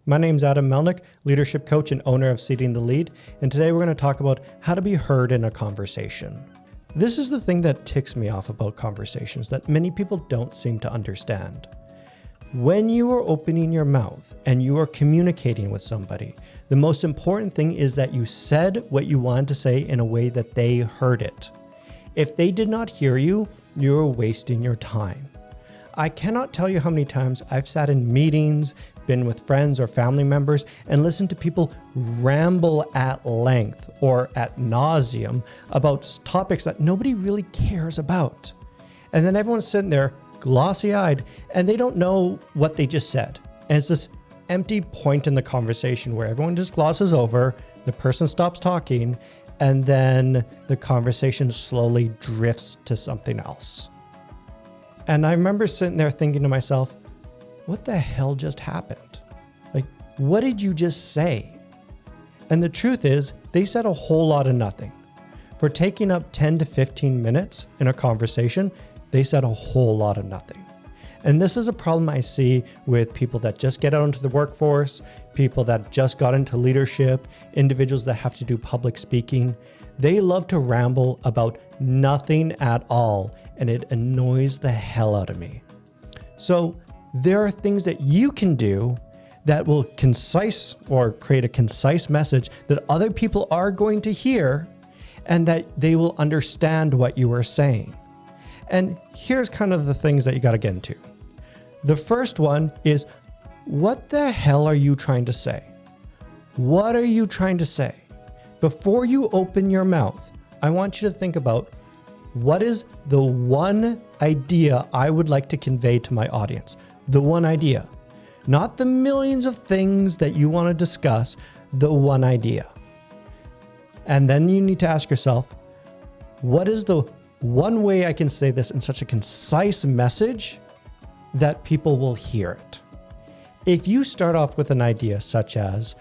My name's Adam Melnyk, leadership coach and owner of Seating the Lead, and today we're going to talk about how to be heard in a conversation. This is the thing that ticks me off about conversations that many people don't seem to understand. When you are opening your mouth and you are communicating with somebody, the most important thing is that you said what you wanted to say in a way that they heard it. If they did not hear you, you're wasting your time. I cannot tell you how many times I've sat in meetings, been with friends or family members, and listened to people ramble at length or at nauseum about topics that nobody really cares about. And then everyone's sitting there glossy-eyed and they don't know what they just said. And it's this empty point in the conversation where everyone just glosses over, the person stops talking, and then the conversation slowly drifts to something else. And I remember sitting there thinking to myself, what the hell just happened? Like, what did you just say? And the truth is, they said a whole lot of nothing. For taking up 10 to 15 minutes in a conversation, they said a whole lot of nothing. And this is a problem I see with people that just get out into the workforce, people that just got into leadership, individuals that have to do public speaking. They love to ramble about nothing at all, and it annoys the hell out of me. So there are things that you can do that will concise or create a concise message that other people are going to hear and that they will understand what you are saying. And here's kind of the things that you got to get into. The first one is, what the hell are you trying to say? What are you trying to say? Before you open your mouth, I want you to think about, what is the one idea I would like to convey to my audience? The one idea, not the millions of things that you want to discuss, the one idea. And then you need to ask yourself, what is the one way I can say this in such a concise message that people will hear it? If you start off with an idea such as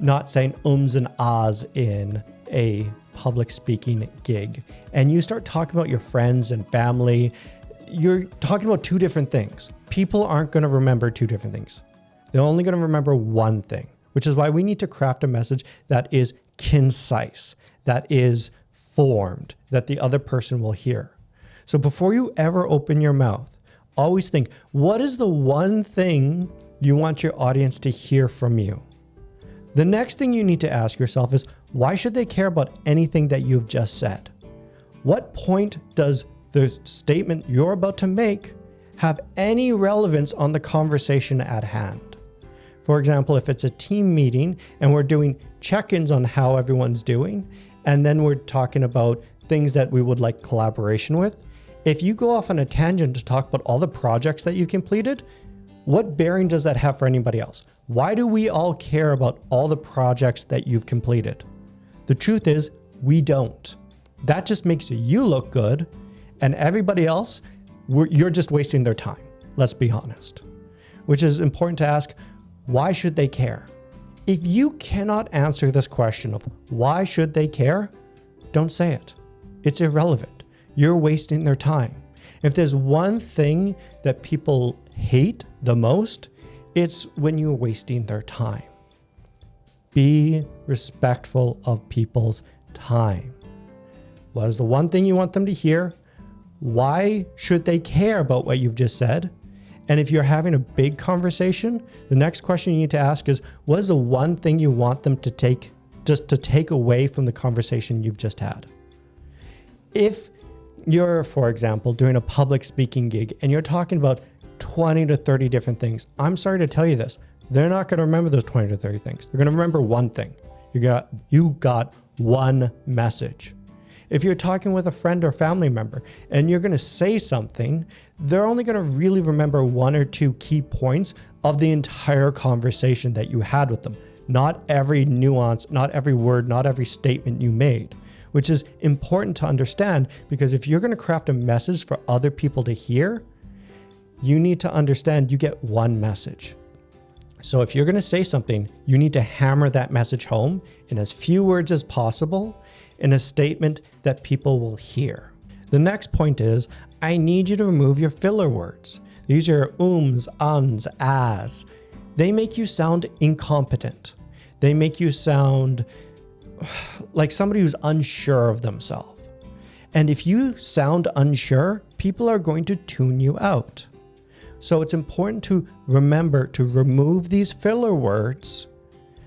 not saying ums and ahs in a public speaking gig, and you start talking about your friends and family, you're talking about two different things. People aren't going to remember two different things. They're only going to remember one thing, which is why we need to craft a message that is concise, that is formed, that the other person will hear. So before you ever open your mouth, always think, what is the one thing you want your audience to hear from you? The next thing you need to ask yourself is, why should they care about anything that you've just said? What point does the statement you're about to make have any relevance on the conversation at hand? For example, if it's a team meeting and we're doing check-ins on how everyone's doing, and then we're talking about things that we would like collaboration with, if you go off on a tangent to talk about all the projects that you completed, what bearing does that have for anybody else? Why do we all care about all the projects that you've completed? The truth is, we don't. That just makes you look good, and everybody else, you're just wasting their time. Let's be honest. Which is important to ask, why should they care? If you cannot answer this question of why should they care, don't say it. It's irrelevant. You're wasting their time. If there's one thing that people hate the most, it's when you're wasting their time. Be respectful of people's time. What is the one thing you want them to hear? Why should they care about what you've just said? And if you're having a big conversation, the next question you need to ask is, what is the one thing you want them to take away from the conversation you've just had? If you're, for example, doing a public speaking gig and you're talking about 20 to 30 different things, I'm sorry to tell you this, they're not going to remember those 20 to 30 things. They're going to remember one thing. You got one message. If you're talking with a friend or family member and you're going to say something, they're only going to really remember one or two key points of the entire conversation that you had with them. Not every nuance, not every word, not every statement you made, which is important to understand, because if you're going to craft a message for other people to hear, you need to understand you get one message. So if you're going to say something, you need to hammer that message home in as few words as possible, in a statement that people will hear. The next point is, I need you to remove your filler words. These are ums, uns, ahs. they make you sound incompetent. They make you sound like somebody who's unsure of themselves. And if you sound unsure, people are going to tune you out. So it's important to remember to remove these filler words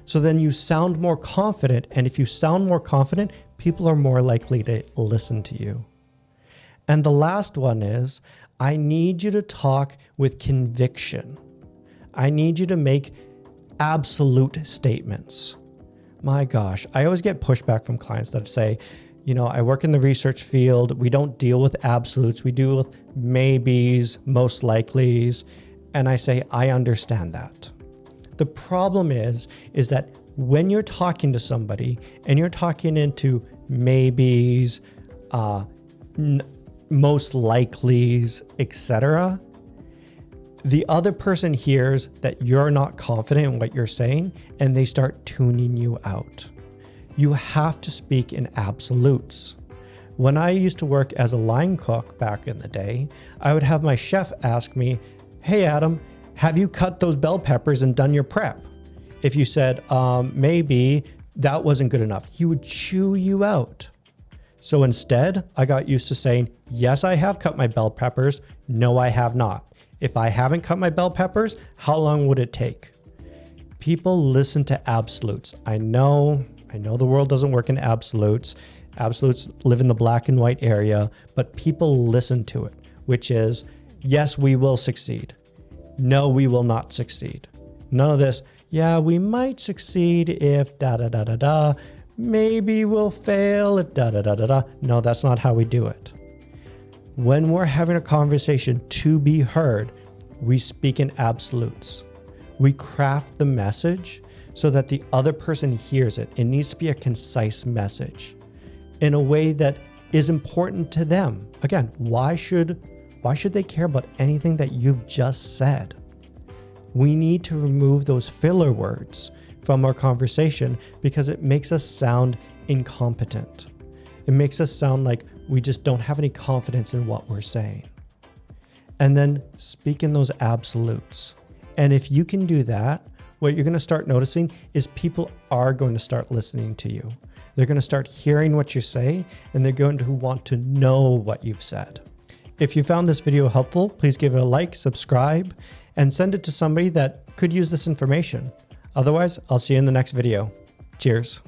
so then you sound more confident. And if you sound more confident, people are more likely to listen to you. And the last one is, I need you to talk with conviction. I need you to make absolute statements. My gosh, I always get pushback from clients that say, I work in the research field. We don't deal with absolutes. We deal with maybes, most likelies. And I say, I understand that. The problem is that when you're talking to somebody and you're talking into maybes, most likelies, etc., the other person hears that you're not confident in what you're saying and they start tuning you out. You have to speak in absolutes. When I used to work as a line cook back in the day, I would have my chef ask me, hey Adam, have you cut those bell peppers and done your prep? If you said, maybe, that wasn't good enough, he would chew you out. So instead, I got used to saying, yes, I have cut my bell peppers. No, I have not. If I haven't cut my bell peppers, how long would it take? People listen to absolutes. I know the world doesn't work in absolutes. Absolutes live in the black and white area, but people listen to it, which is, yes, we will succeed. No, we will not succeed. None of this, yeah, we might succeed if da-da-da-da-da. Maybe we'll fail if da-da-da-da-da. No, that's not how we do it. When we're having a conversation to be heard, we speak in absolutes. We craft the message so that the other person hears it. It needs to be a concise message in a way that is important to them. Again, why should they care about anything that you've just said? We need to remove those filler words from our conversation because it makes us sound incompetent. It makes us sound like we just don't have any confidence in what we're saying. And then speak in those absolutes. And if you can do that, what you're going to start noticing is people are going to start listening to you. They're going to start hearing what you say, and they're going to want to know what you've said. If you found this video helpful, please give it a like, subscribe, and send it to somebody that could use this information. Otherwise, I'll see you in the next video. Cheers.